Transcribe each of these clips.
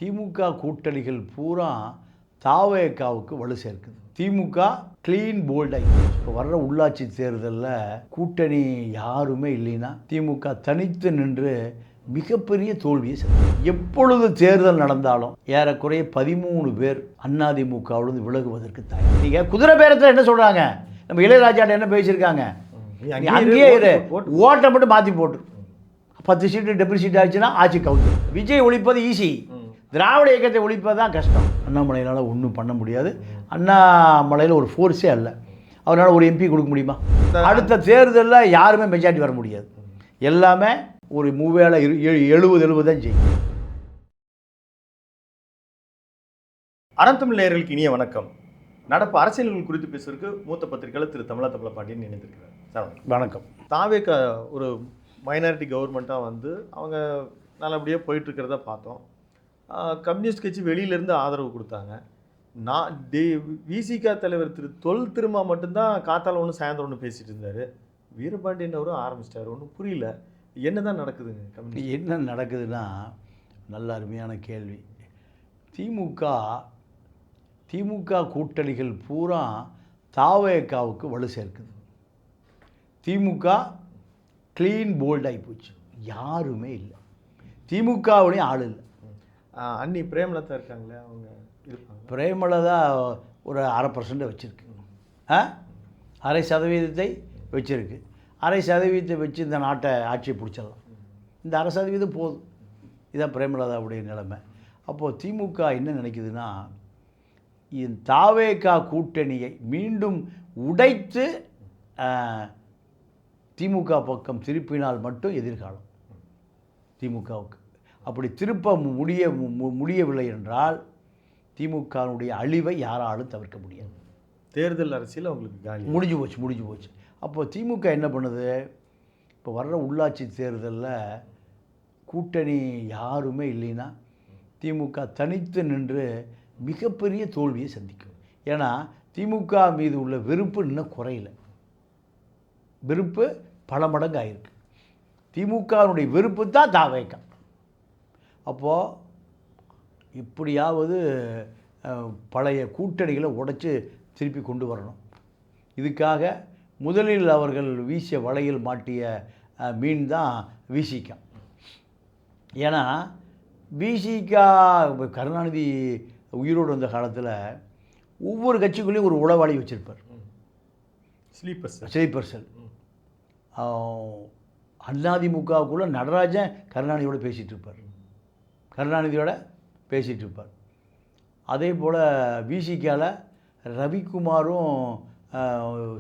திமுக கூட்டணிகள் பூரா தாவேகாவுக்கு வலு சேர்க்குது. திமுக க்ளீன் போல்டாகி இப்போ வர்ற உள்ளாட்சி தேர்தலில் கூட்டணி யாருமே இல்லைன்னா திமுக தனித்து நின்று மிகப்பெரிய தோல்வியை சந்திக்கும். எப்பொழுது தேர்தல் நடந்தாலும் ஏறக்குறைய 13 பேர் அதிமுகவிலிருந்து விலகுவதற்கு தயார். நீங்கள் குதிரை பேரத்தில் என்ன சொல்கிறாங்க, நம்ம இளையராஜாட்ட என்ன பேசியிருக்காங்க, அங்கேயே இரு, ஓட்டை மட்டும் மாற்றி போட்டு 10 சீட்டு டெபுட்டி சீட் ஆச்சுன்னா ஆட்சி கவுத்து. விஜய் ஒழிப்பது ஈஸி, திராவிட இயக்கத்தை ஒழிப்பது தான் கஷ்டம். அண்ணாமலையினால் ஒன்றும் பண்ண முடியாது. அண்ணாமலையில் ஒரு ஃபோர்ஸே அல்ல, அவரால் ஒரு எம்பி கொடுக்க முடியுமா? அடுத்த தேர்தலில் யாருமே மெஜாரிட்டி வர முடியாது. எல்லாமே ஒரு 70 தான் செய்யும். அறந்தமிழ் நேயர்களுக்கு இனிய வணக்கம். நடப்பு அரசியல்கள் குறித்து பேசுவதற்கு மூத்த பத்திரிகையாளர் திரு தமிழா பாண்டியன் இணைந்திருக்கிறார். சார் வணக்கம். தாவேக ஒரு மைனாரிட்டி கவர்மெண்ட்டாக வந்து அவங்க நல்லபடியாக போயிட்டுருக்கிறத பார்த்தோம். கம்யூனிஸ்ட் கட்சி வெளியிலேருந்து ஆதரவு கொடுத்தாங்க. விசிக தலைவர் தொல் திருமா மட்டும்தான் காத்தால ஒன்று சாயந்தரம் ஒன்று பேசிகிட்டு இருந்தார். வீரபாண்டியன் அவரும் ஆரம்பிச்சிட்டார். ஒன்றும் புரியல, என்ன தான் நடக்குதுங்க கம்யூனிஸ்ட்? என்ன நடக்குதுன்னா, நல்ல அருமையான கேள்வி. திமுக கூட்டணிகள் பூரா தாவேகாவுக்கு வலு சேர்க்குது. திமுக க்ளீன் போல்டாகி போச்சு, யாருமே இல்லை. திமுகவுடைய ஆள் இல்லை. அன்னி பிரேமலதா இருக்காங்களே, அவங்க இருப்பாங்க. பிரேமலதா ஒரு 1/2% வச்சுருக்கு, 0.5% வச்சுருக்கு. 0.5% வச்சு இந்த நாட்டை ஆட்சியை பிடிச்சிடலாம். இந்த 0.5% போதும். இதுதான் பிரேமலதாவுடைய நிலைமை. அப்போது திமுக என்ன நினைக்குதுன்னா, தாவேகா கூட்டணியை மீண்டும் உடைத்து திமுக பக்கம் திருப்பினால் மட்டும் எதிர்காலம் திமுகவுக்கு. அப்படி திருப்ப முடியவில்லை என்றால் திமுகவுடைய அழிவை யாராலும் தவிர்க்க முடியாது. தேர்தல் அரசியல் அவங்களுக்கு காலி, முடிஞ்சு போச்சு. அப்போ திமுக என்ன பண்ணுது, இப்போ வர்ற உள்ளாட்சி தேர்தலில் கூட்டணி யாருமே இல்லைன்னா திமுக தனித்து நின்று மிகப்பெரிய தோல்வியை சந்திக்கும். ஏன்னா திமுக மீது உள்ள வெறுப்பு இன்னும் குறையல, வெறுப்பு பல மடங்கு ஆயிருக்கு. திமுகவுடைய வெறுப்பு தான் தாவேகா. அப்போது இப்படியாவது பழைய கூட்டணிகளை உடைச்சி திருப்பி கொண்டு வரணும். இதுக்காக முதலில் அவர்கள் வீசிய வலையில் மாட்டிய மீன் தான் விசிகா. ஏன்னா விசிகா கருணாநிதி உயிரோடு வந்த காலத்தில் ஒவ்வொரு கட்சிக்குள்ளேயும் ஒரு உளவாளி வச்சுருப்பார், ஸ்லீப்பர் செல். அதிமுகவுக்குள்ளே நடராஜன் கருணாநிதியோட பேசிகிட்டு இருப்பார். அதே போல் விசிகாவில் ரவிக்குமாரும்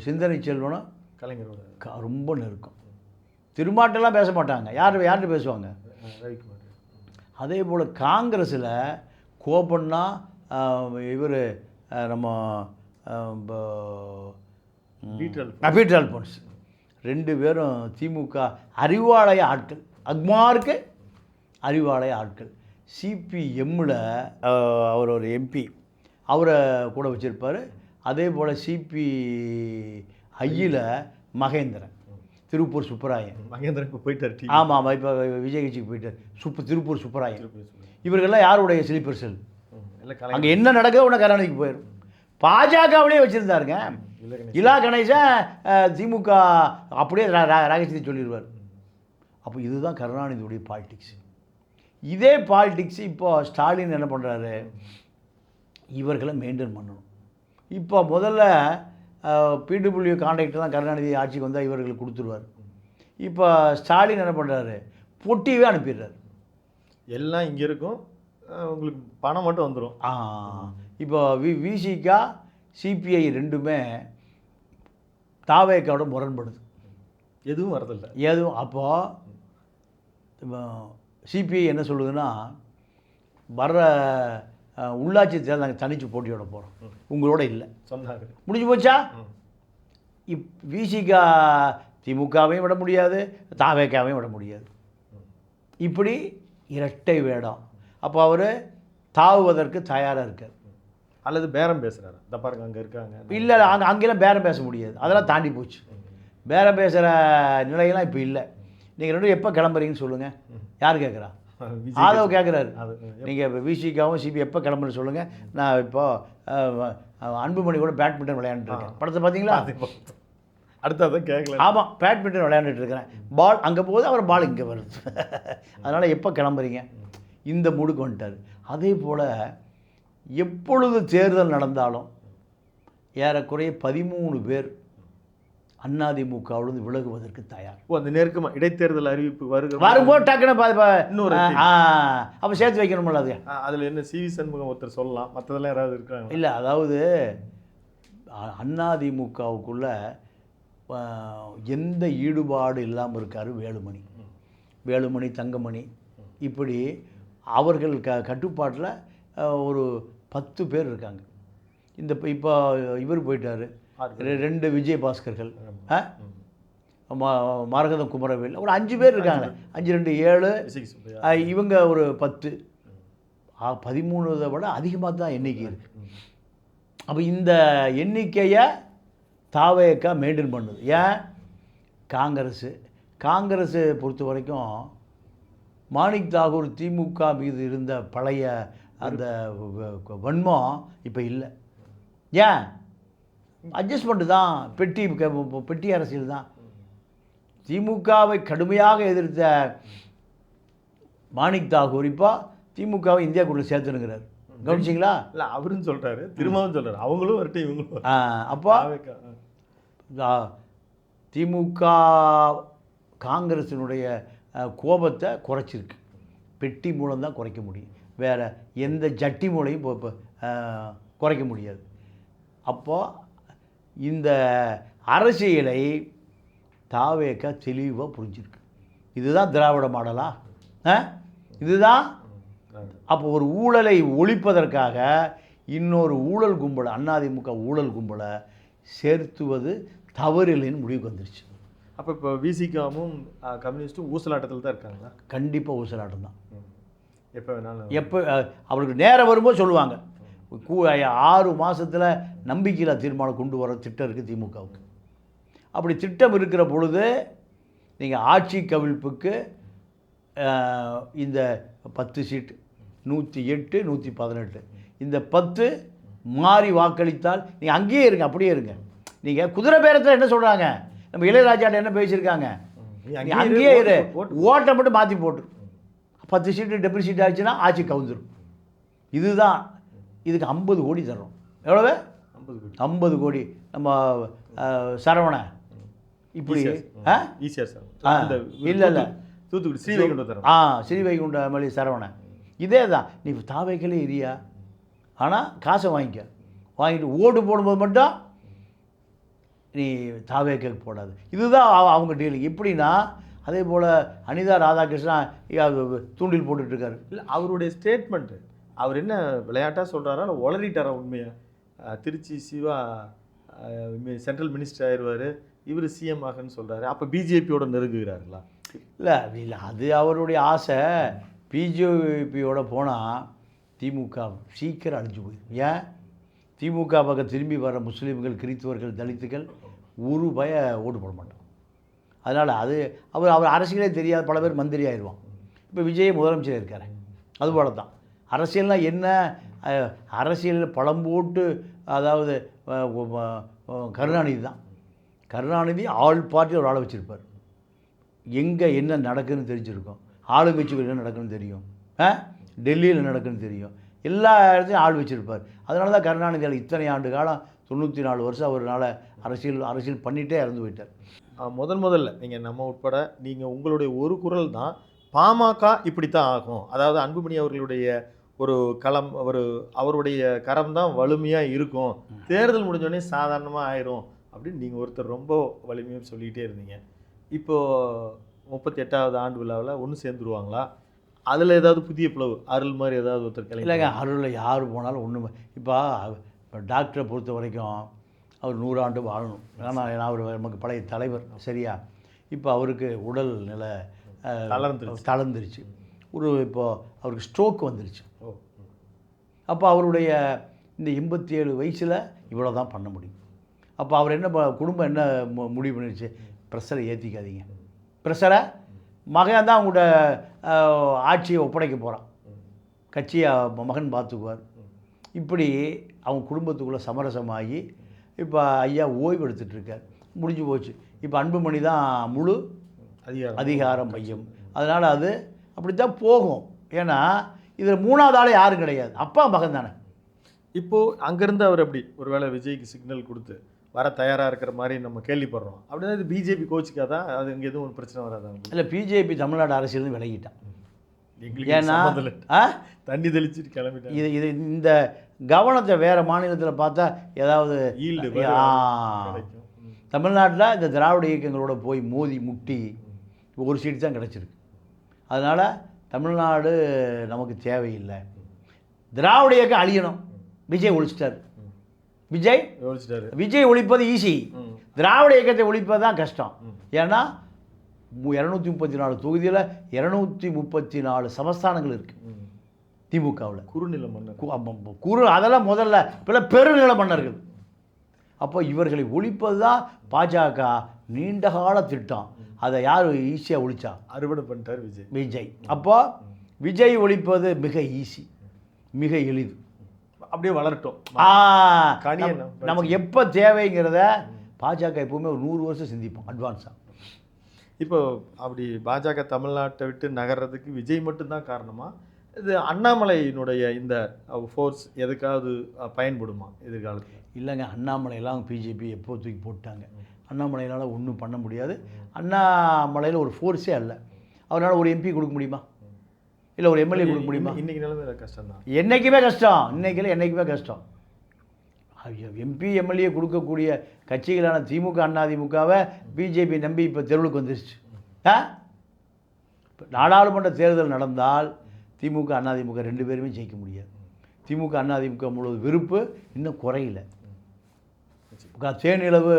சிந்தனை செல்வனும் கலைஞரோட ரொம்ப நெருக்கம். திருமாட்டெல்லாம் பேச மாட்டாங்க, யார்கிட்ட பேசுவாங்க? ரவிக்குமார். அதே போல் காங்கிரஸில் கோபண்ணா இவர் நம்ம பீட்டர் அல்போன்ஸ் 2 பேரும் திமுக அறிவாலய ஆட்கள், அக்மாருக்கு அறிவாலய ஆட்கள். சிபிஎம்மில் அவர் ஒரு எம்பி, அவரை கூட வச்சுருப்பார். அதே போல் சிபிஐயில் மகேந்திரன், திருப்பூர் சுப்பராயன். மகேந்திரன் இப்போ போயிட்டார். ஆமாம், இப்போ விஜய் கட்சிக்கு போயிட்டார். திருப்பூர் சுப்பராயன். இவர்கள்லாம் யாருடைய ஸ்லீப்பர் செல்? அங்கே என்ன நடக்குதோ உடனே கருணாநிதிக்கு போயிடும். பாஜகவிலே வச்சுருந்தாருங்க இலா கணேசன். திமுக அப்படியே ரகசியத்தை சொல்லிடுவார். அப்போ இதுதான் கருணாநிதியுடைய பாலிடிக்ஸ். இதே பாலிடிக்ஸ் இப்போ ஸ்டாலின் என்ன பண்ணுறாரு, இவர்களை மெயின்டைன் பண்ணணும். இப்போ முதல்ல பிடபிள்யூ கான்ட்ராக்ட் தான் கருணாநிதி ஆட்சிக்கு வந்தால் இவர்களுக்கு கொடுத்துருவார். இப்போ ஸ்டாலின் என்ன பண்ணுறாரு, பொட்டியவே அனுப்பிடுறாரு. எல்லாம் இங்கே இருக்கும், உங்களுக்கு பணம் மட்டும் வந்துடும். இப்போ விசிகா சிபிஐ 2மே தாவேகாவோட முரண்படுது, எதுவும் வரதில்லை. அப்போது சிபிஐ என்ன சொல்லுதுன்னா, வர்ற உள்ளாட்சி தேர்தல் நாங்கள் தனித்து போட்டியோட போகிறோம், உங்களோட இல்லை சொன்னாங்க. முடிஞ்சு போச்சா? விசிகா திமுகவையும் விட முடியாது, தாவேகாவையும் விட முடியாது. இப்படி இரட்டை வேடம். அப்போ அவர் தாவுவதற்கு தயாராக இருக்கார். அல்லது பேரம் பேசுகிறாரு. இந்த பாருங்க அங்கே இருக்காங்க. இல்லை, அங்கெல்லாம் பேரம் பேச முடியாது, அதெல்லாம் தாண்டி போச்சு. பேரம் பேசுகிற நிலையெல்லாம் இப்போ இல்லை. நீங்கள் 2 எப்போ கிளம்புறீங்கன்னு சொல்லுங்கள், யார் கேட்குறா? ஆதவ் கேட்குறாரு, அது நீங்கள் இப்போ விசிகாவும் சிபி எப்போ கிளம்புன்னு சொல்லுங்கள், நான் இப்போ அன்புமணி கூட பேட்மிண்டன் விளையாண்டுருக்கேன். படத்தை பார்த்தீங்களா? அடுத்ததான் கேட்கல. ஆமாம், பேட்மிண்டன் விளையாண்டுட்டு இருக்கிறேன். பால் அங்கே போகுது, அவர் பால் இங்கே வருது. அதனால் எப்போ கிளம்புறீங்க? இந்த மூடுக்கு வந்துட்டார். அதே போல் எப்பொழுது தேர்தல் நடந்தாலும் ஏறக்குறைய 13 பேர் அதிமுகவிலிருந்து விலகுவதற்கு தயார். அந்த நெருக்கமாக இடைத்தேர்தல் அறிவிப்பு வரும்போது டக்குன்னு இன்னொரு அப்போ சேர்த்து வைக்கணும்ல. அது அதில் என்ன சிவி சண்முகம் ஒருத்தர் சொல்லலாம், மற்றதெல்லாம் யாராவது இருக்காங்க? இல்லை, அதாவது அதிமுகவுக்குள்ள எந்த ஈடுபாடு இல்லாமல் இருக்கார் வேலுமணி, தங்கமணி, இப்படி அவர்கள் கட்டுப்பாட்டில் ஒரு 10 பேர் இருக்காங்க. இப்போ இவர் போயிட்டார், 2 விஜயபாஸ்கர்கள், மரகதம் குமரவேல், ஒரு 5 பேர் இருக்காங்க. 5 2 7, இவங்க ஒரு 10, 13 விட அதிகமாக தான் எண்ணிக்கை இருக்குது. அப்போ இந்த எண்ணிக்கையை தாவேக்கா மெயின்டைன் பண்ணுது. ஏன்? காங்கிரஸு பொறுத்த வரைக்கும் மாணிக் தாகூர் திமுக மீது இருந்த பழைய அந்த வன்மம் இப்போ இல்லை. ஏன்? அட்ஜஸ்ட்மெண்ட்டு தான், பெட்டி அரசியல் தான். திமுகவை கடுமையாக எதிர்த்த மாணிக் தாகூர் இப்போ திமுகவை இந்தியா கூட சேர்த்துனுங்கிறார். கவனிச்சிங்களா? இல்லை, அவருன்னு சொல்கிறாரு, திரும்பவும் சொல்கிறாரு, அவங்களும் வரட்டும் இவங்களும். அப்போ திமுக காங்கிரஸினுடைய கோபத்தை குறைச்சிருக்கு. பெட்டி மூலம் தான் குறைக்க முடியும், வேறு எந்த ஜட்டி மூலையும் இப்போ குறைக்க முடியாது. அப்போது இந்த அரசியலை தாவேக்கா தெளிவாக புரிஞ்சிருக்கு. இதுதான் திராவிட மாடலா? இதுதான். அப்போ ஒரு ஊழலை ஒழிப்பதற்காக இன்னொரு ஊழல் கும்பலை, அதிமுக ஊழல் கும்பலை சேர்த்துவது தவறில்லைன்னு முடிவுக்கு வந்துருச்சு. அப்போ இப்போ விசிகாவும் கம்யூனிஸ்ட்டும் ஊசலாட்டத்தில் தான் இருக்காங்களா? கண்டிப்பாக ஊசலாட்டம் தான். எப்போ வேணாலும், எப்போ அவருக்கு நேரம் வரும்போது சொல்லுவாங்க. 6 மாதத்தில் நம்பிக்கையில்லா தீர்மானம் கொண்டு வர திட்டம் இருக்குது திமுகவுக்கு. அப்படி திட்டம் இருக்கிற பொழுது நீங்கள் ஆட்சி கவிழ்ப்புக்கு இந்த 10 சீட்டு 108 118 இந்த 10 மாறி வாக்களித்தால் நீங்கள் அங்கேயே இருங்க, அப்படியே இருங்க. நீங்கள் குதிரை பேரத்தில் என்ன சொல்கிறாங்க, நம்ம இளையராஜாட்ட என்ன பேசியிருக்காங்க, நீ அங்கேயே இரு, ஓட்டை மட்டும் மாற்றி போட்டு 10 சீட்டு டெப்யூட்டி சீட் ஆச்சுன்னா ஆட்சி கவுந்துடும். இதுதான். இதுக்கு 50 கோடி தர்றோம். எவ்வளவு? 50 கோடி. நம்ம சரவண இப்படி ஈஸியாக சார் இல்லை தூத்துக்குடி ஸ்ரீவைகுண்டம் தரோம். ஸ்ரீவைகுண்ட மொழி சரவண இதே தான். நீ தாவைக்கலே இரியா, ஆனால் காசை வாங்கிட்டு ஓட்டு போடும்போது மட்டும் நீ தாவேக்கு போடாது. இதுதான் அவங்க டீலிங். எப்படின்னா அதே போல் அனிதா ராதாகிருஷ்ணா தூண்டில் போட்டுட்ருக்காரு. இல்லை, அவருடைய ஸ்டேட்மெண்ட்டு அவர் என்ன விளையாட்டாக சொல்கிறாரா இல்லை உளறிட்டாரா உண்மையாக? திருச்சி சிவா சென்ட்ரல் மினிஸ்டர் ஆயிடுவார், இவர் சிஎம் ஆகன்னு சொல்கிறாரு. அப்போ பிஜேபியோட நெருங்குகிறார்களா? இல்லை, அது அவருடைய ஆசை. பிஜேபியோட போனால் திமுக சீக்கிரம் அழிஞ்சு போயிடும். ஏன்? திமுக பக்கம் திரும்பி வர முஸ்லீம்கள், கிறிஸ்துவர்கள், தலித்துகள் ஒரு ஓட்டு போட மாட்டோம். அதனால் அவர் அரசியலே தெரியாத பல பேர் மந்திரி ஆயிடுவான். இப்போ விஜய் முதலமைச்சர் இருக்கார். அதுபோல தான் அரசியல்னால் என்ன, அரசியலில் பழம் போட்டு, அதாவது கருணாநிதி தான். கருணாநிதி ஆல் பார்ட்டியில் ஒரு ஆளை வச்சுருப்பார். எங்கே என்ன நடக்குதுன்னு தெரிஞ்சிருக்கும். ஆளுங்கட்சிகள் என்ன நடக்குதுன்னு தெரியும், டெல்லியில் நடக்குதுன்னு தெரியும், எல்லா இடத்துலையும் ஆள் வச்சுருப்பார். அதனால தான் கருணாநிதியால் இத்தனை ஆண்டு காலம் 94 வருஷம் அவரால் அரசியல் பண்ணிகிட்டே இறந்து போயிட்டார். முதல்ல நீங்கள் நம்ம உட்பட நீங்கள் உங்களுடைய ஒரு குரல் தான் பாமக இப்படித்தான் ஆகும், அதாவது அன்புமணி அவர்களுடைய ஒரு களம், அவருடைய கரம் தான் வலிமையாக இருக்கும், தேர்தல் முடிஞ்சோடனே சாதாரணமாக ஆயிரும் அப்படின்னு நீங்கள் ஒருத்தர் ரொம்ப வலிமையாக சொல்லிக்கிட்டே இருந்தீங்க. இப்போது 38வது ஆண்டு விழாவில் ஒன்று சேர்ந்துருவாங்களா? அதில் ஏதாவது புதிய பிளவு அருள் மாதிரி ஏதாவது ஒருத்தர் இல்லைங்க, அருளில் யார் போனாலும் ஒன்று. இப்போ டாக்டரை பொறுத்த வரைக்கும் அவர் 100 ஆண்டு வாழணும். ஆனால் அவர் நமக்கு பழைய தலைவர், சரியா? இப்போ அவருக்கு உடல் நிலை தளர்ந்துருச்சு. இப்போது அவருக்கு ஸ்ட்ரோக் வந்துருச்சு. அப்போ அவருடைய இந்த 87 வயசில் இவ்வளோ தான் பண்ண முடியும். அப்போ அவர் என்ன குடும்பம் என்ன முடிவு பண்ணிடுச்சு, ப்ரெஷரை ஏற்றிக்காதீங்க, ப்ரெஷரை மகன் தான் அவங்களோட ஆட்சியை ஒப்படைக்க போகிறான், கட்சியை மகன் பார்த்துக்குவார். இப்படி அவங்க குடும்பத்துக்குள்ளே சமரசமாகி இப்போ ஐயா ஓய்வு எடுத்துகிட்ருக்கார். முடிஞ்சு போச்சு. இப்போ அன்புமணி தான் முழு அதிகார மையம். அதனால் அது அப்படி தான் போகும். ஏன்னா இதில் மூணாவது ஆளே யாரும் கிடையாது, அப்பா மகன் தானே. இப்போது அங்கேருந்து அவர் அப்படி ஒருவேளை விஜய்க்கு சிக்னல் கொடுத்து வர தயாராக இருக்கிற மாதிரி நம்ம கேள்விப்படுறோம். அப்படின்னா இது பிஜேபி கோச்சுக்காக தான், அது இங்கே எதுவும் ஒரு பிரச்சனை வராது. இல்லை, பிஜேபி தமிழ்நாடு அரசியல் விலகிட்டான். ஏன்னா தண்ணி தெளிச்சுட்டு கிளம்பிட்டாங்க. இது இந்த கவனத்தை வேறு மாநிலத்தில் பார்த்தா ஏதாவது தமிழ்நாட்டில் இந்த திராவிட இயக்கங்களோட போய் மோதி முட்டி ஒரு சீட்டு தான் கிடச்சிருக்கு. அதனால் தமிழ்நாடு நமக்கு தேவையில்லை. திராவிட இயக்கம் அழியணும். விஜய் ஒழிச்சிட்டார். விஜய் ஒழிப்பது ஈஸி, திராவிட இயக்கத்தை ஒழிப்பது தான் கஷ்டம். ஏன்னா 234 தொகுதியில் 234 சமஸ்தானங்கள் இருக்குது திமுகவில். குறுநில மன்னர் அதெல்லாம் முதல்ல இப்போல்லாம் பெருநில மன்னர்கள். அப்போ இவர்களை ஒழிப்பது தான் பாஜக நீண்டகால திட்டம். அதை யார் ஈஸியாக ஒழிச்சா? அறுவடை பண்ணிட்டார் விஜய். அப்போ விஜய் ஒழிப்பது மிக ஈஸி, மிக எளிது. அப்படியே வளரட்டும். நமக்கு எப்போ தேவைங்கிறத பாஜக எப்பவுமே ஒரு 100 வருஷம் சிந்திப்போம் அட்வான்ஸாக. இப்போ அப்படி பாஜக தமிழ்நாட்டை விட்டு நகர்றதுக்கு விஜய் மட்டும்தான் காரணமா? இது அண்ணாமலையினுடைய இந்த ஃபோர்ஸ் எதுக்காவது பயன்படுமா எதிர்காலத்தில்? இல்லைங்க, அண்ணாமலையெல்லாம் பிஜேபி எப்போ தூக்கி போட்டாங்க. அண்ணாமலையினால் ஒன்றும் பண்ண முடியாது. அண்ணாமலையில் ஒரு ஃபோர்ஸே அல்ல. அவரால் ஒரு எம்பி கொடுக்க முடியுமா? இல்லை ஒரு எம்எல்ஏ கொடுக்க முடியுமா? இன்றைக்கி நிலைமை கஷ்டம் தான். என்றைக்குமே கஷ்டம். என்றைக்குமே கஷ்டம். எம்பி எம்எல்ஏ கொடுக்கக்கூடிய கட்சிகளான திமுக அதிமுகவை பிஜேபி நம்பி இப்போ தெருவுக்கு வந்துருச்சு. நாடாளுமன்ற தேர்தல் நடந்தால் திமுக அதிமுக 2 பேருமே ஜெயிக்க முடியாது. திமுக அதிமுக முழு விருப்பு இன்னும் குறையல. தேனிலவு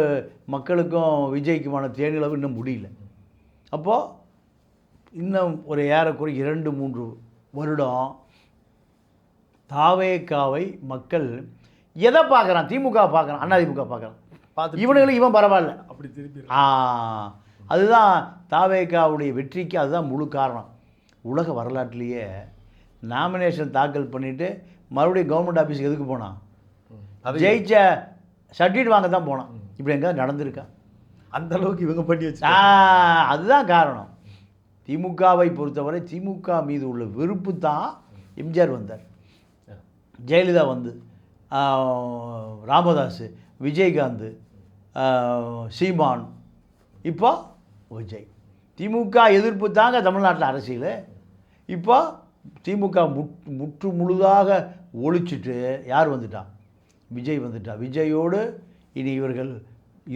மக்களுக்கும் விஜய்க்குமான தேனிலவு இன்னும் முடியல. அப்போது இன்னும் ஒரு ஏறக்குறைய 2-3 வருடம் தாவேக்காவை மக்கள் எதை பார்க்குறான்? திமுக பார்க்குறான், அதிமுக பார்க்குறான். இவனுங்களுக்கு இவன் பரவாயில்ல அப்படி திருப்பி. அதுதான் தாவேக்காவுடைய வெற்றிக்கு அதுதான் முழு காரணம். உலக வரலாற்றிலேயே நாமினேஷன் தாக்கல் பண்ணிவிட்டு மறுபடியும் கவர்மெண்ட் ஆஃபீஸுக்கு எதுக்கு போனான்? ஜெயிச்ச சர்டிஃபிகேட் வாங்க தான் போனான். இப்படி எங்கேயாவது நடந்திருக்கா? அந்த அளவுக்கு இவங்க பண்ணி வச்சு. அதுதான் காரணம். திமுகவை பொறுத்தவரை திமுக மீது உள்ள வெறுப்பு தான். எம்ஜிஆர் வந்தார், ஜெயலலிதா வந்து, ராமதாஸ், விஜயகாந்த், சீமான், இப்போ விஜய். திமுக எதிர்ப்பு தாங்க தமிழ்நாட்டில் அரசியல். இப்போ திமுக முற்று முழுதாக ஒழிச்சிட்டு யார் வந்துட்டா? விஜய் வந்துட்டா. விஜயோடு இனி இவர்கள்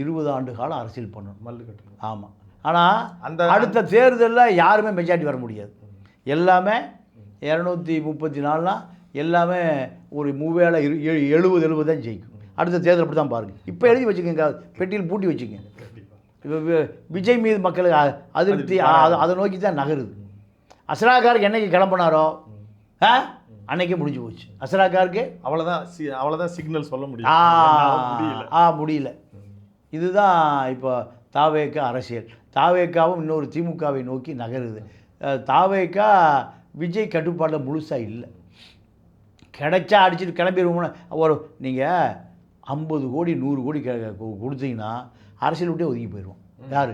20 ஆண்டு காலம் அரசியல் பண்ணணும், மல்லு கட்டணும். ஆமாம். ஆனால் அந்த அடுத்த தேர்தலில் யாருமே மெஜாரிட்டி வர முடியாது. எல்லாமே 234னா எல்லாமே ஒரு 70 தான் ஜெயிக்கும். அடுத்த தேர்தல் அப்படி தான் பாருங்கள். இப்போ எழுதி வச்சுக்கோங்க, பெட்டியில் பூட்டி வச்சுக்கோங்க. விஜய் மீது மக்களுக்கு அதிருப்தி அதை நோக்கி தான் நகருது. அசராக்காருக்கு என்னைக்கு கிளம்பினாரோ அன்னைக்கே முடிஞ்சு போச்சு. அசராக்காருக்கு அவ்வளோதான் சிக்னல் சொல்ல முடியும். முடியல. இதுதான் இப்போ தாவேக்கா அரசியல். தாவேக்காவும் இன்னொரு திமுகவை நோக்கி நகருது. தாவேக்கா விஜய் கட்டுப்பாட்டில் முழுசாக இல்லை. கிடைச்சா அடிச்சுட்டு கிளம்பிடுவோம்னா ஒரு நீங்கள் 50 கோடி 100 கோடி கொடுத்தீங்கன்னா அரசியல் விட்டே ஒதுங்கி போயிடுவோம். யார்?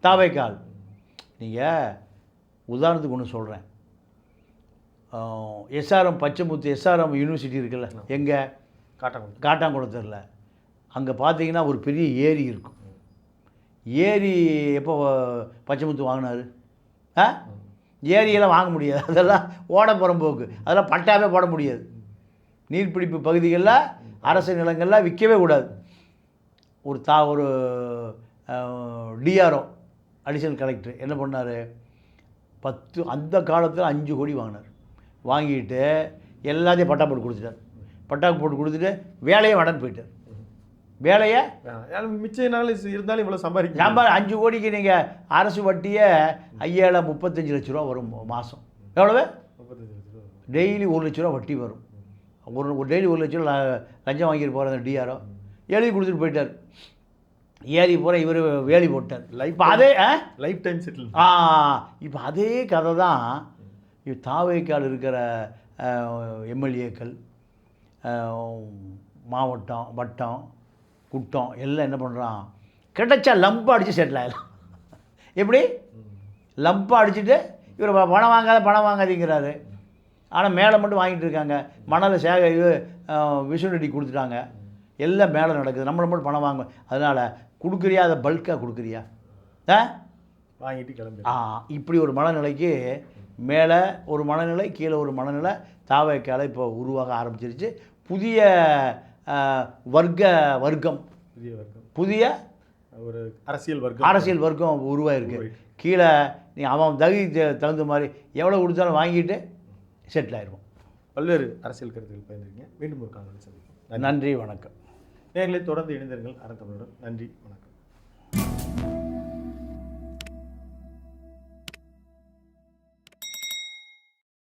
தாவேக்கால். நீங்கள் உதாரணத்துக்கு ஒன்று சொல்கிறேன். எஸ்ஆர்எம் பச்சைமுத்து எஸ்ஆர்எம் யூனிவர்சிட்டி இருக்குல்ல, எங்கே? காட்டாங்குளத்தில். அங்கே பார்த்தீங்கன்னா ஒரு பெரிய ஏரி இருக்கும். ஏரி எப்போ பச்சைமுத்து வாங்கினார்? ஏரியெல்லாம் வாங்க முடியாது, அதெல்லாம் ஓடப்புறம் போக்கு, அதெல்லாம் பட்டாவே போட முடியாது. நீர்பிடிப்பு பகுதிகளில் அரசு நிலங்களில் விற்கவே கூடாது. ஒரு டிஆர்ஓ அடிஷனல் கலெக்டர் என்ன பண்ணார்? அந்த காலத்தில் 5 கோடி வாங்கினார். வாங்கிட்டு எல்லாத்தையும் பட்டா போட்டு கொடுத்துட்டார். பட்டா போட்டு கொடுத்துட்டு வேலையை வடன் போயிட்டார். வேலையை மிச்ச நாள் இருந்தாலும் இவ்வளோ சம்பாதிக்க 5 கோடிக்கு நீங்கள் அரசு வட்டியை 35 லட்ச ரூபா வரும் மாதம். எவ்வளவு? 35 லட்ச ரூபா. டெய்லி 1 லட்ச ரூபா வட்டி வரும். ஒரு டெய்லி 1 லட்ச ரூபா லஞ்சம் வாங்கிட்டு போகிற அந்த டிஆர்ஓ எழுதி கொடுத்துட்டு போயிட்டார். ஏறி போகிற இவர் வேலி போட்டார். லைஃப் இப்போ அதே லைஃப் டைம் செட்டில். இப்போ அதே கதை தான் இப்போ தாவேக்கால் இருக்கிற எம்எல்ஏக்கள், மாவட்டம், வட்டம், குட்டம் எல்லாம் என்ன பண்ணுறான், கிடைச்சா லம்பா அடித்து செட்டில் ஆகிடலாம். எப்படி லம்பா அடிச்சுட்டு இவர் பணம் வாங்காதீங்கிறாரு. ஆனால் மேலே மட்டும் வாங்கிட்டு இருக்காங்க. மணலை இது விஷ்ணு ரெட்டி கொடுத்துட்டாங்க. எல்லாம் மேலே நடக்குது. நம்மளை மட்டும் பணம் வாங்க. அதனால் கொடுக்குறியா, அதை பல்காக கொடுக்குறியா, வாங்கிட்டு கிளம்பி. இப்படி ஒரு மனநிலைக்கு மேலே ஒரு மனநிலை, கீழே ஒரு மனநிலை தாவேக்கால இப்போ உருவாக ஆரம்பிச்சிருச்சு. புதிய வர்க்கம், புதிய ஒரு அரசியல் வர்க்கம் உருவாயிருக்கு. கீழே நீ அவன் தகுந்த மாதிரி எவ்வளோ கொடுத்தாலும் வாங்கிட்டு செட்டில் ஆயிடுவோம். பல்வேறு அரசியல் கருத்துக்கள் பயந்துருக்கீங்க. மீண்டும் ஒரு காணொலி சந்திப்போம். நன்றி, வணக்கம். நேர்களை தொடர்ந்து இணைந்தீர்கள் அறத்தமிழுடன். நன்றி, வணக்கம்.